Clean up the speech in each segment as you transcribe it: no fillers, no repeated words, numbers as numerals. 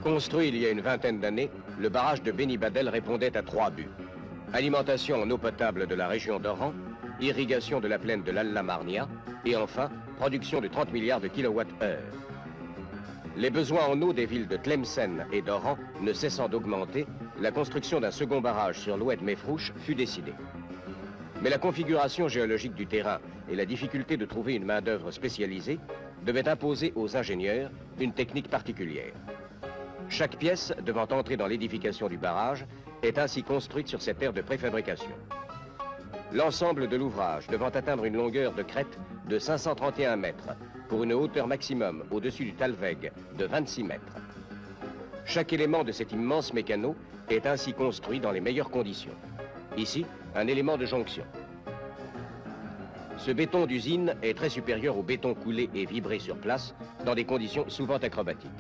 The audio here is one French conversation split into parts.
Construit il y a une vingtaine d'années, le barrage de Bénibadel répondait à 3 buts. Alimentation en eau potable de la région d'Oran, irrigation de la plaine de l'Alla-Marnia et enfin, production de 30 milliards de kilowattheures. Les besoins en eau des villes de Tlemcen et d'Oran ne cessant d'augmenter, la construction d'un second barrage sur l'oued Mefrouch fut décidée. Mais la configuration géologique du terrain et la difficulté de trouver une main-d'œuvre spécialisée devaient imposer aux ingénieurs une technique particulière. Chaque pièce devant entrer dans l'édification du barrage est ainsi construite sur cette aire de préfabrication. L'ensemble de l'ouvrage devant atteindre une longueur de crête de 531 mètres pour une hauteur maximum au-dessus du talweg de 26 mètres. Chaque élément de cet immense mécano est ainsi construit dans les meilleures conditions. Ici, un élément de jonction. Ce béton d'usine est très supérieur au béton coulé et vibré sur place dans des conditions souvent acrobatiques.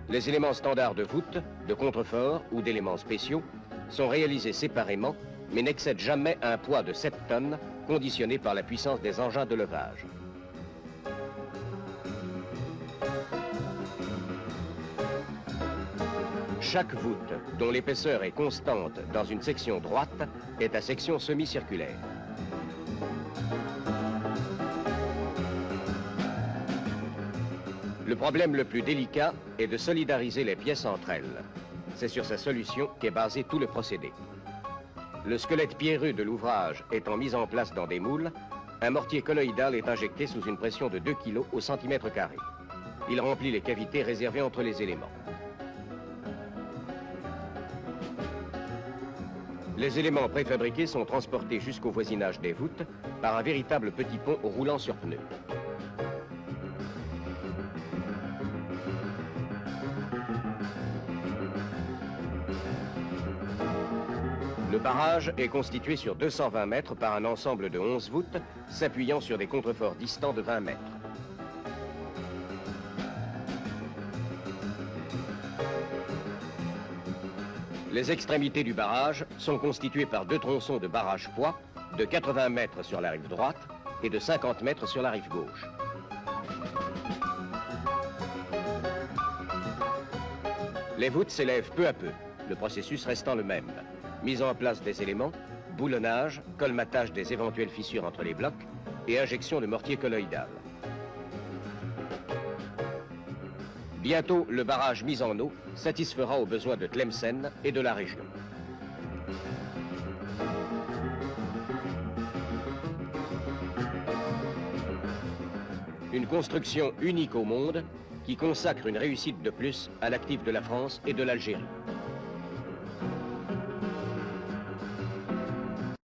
Les éléments standards de voûte, de contreforts ou d'éléments spéciaux sont réalisés séparément, mais n'excèdent jamais un poids de 7 tonnes, conditionné par la puissance des engins de levage. Chaque voûte, dont l'épaisseur est constante dans une section droite, est à section semi-circulaire. Le problème le plus délicat est de solidariser les pièces entre elles. C'est sur sa solution qu'est basé tout le procédé. Le squelette pierreux de l'ouvrage étant mis en place dans des moules, un mortier colloïdal est injecté sous une pression de 2 kg au centimètre carré. Il remplit les cavités réservées entre les éléments. Les éléments préfabriqués sont transportés jusqu'au voisinage des voûtes par un véritable petit pont roulant sur pneus. Le barrage est constitué sur 220 mètres par un ensemble de 11 voûtes, s'appuyant sur des contreforts distants de 20 mètres. Les extrémités du barrage sont constituées par 2 tronçons de barrage-poids de 80 mètres sur la rive droite et de 50 mètres sur la rive gauche. Les voûtes s'élèvent peu à peu, le processus restant le même. Mise en place des éléments, boulonnage, colmatage des éventuelles fissures entre les blocs et injection de mortier colloïdal. Bientôt, le barrage mis en eau satisfera aux besoins de Tlemcen et de la région. Une construction unique au monde qui consacre une réussite de plus à l'actif de la France et de l'Algérie.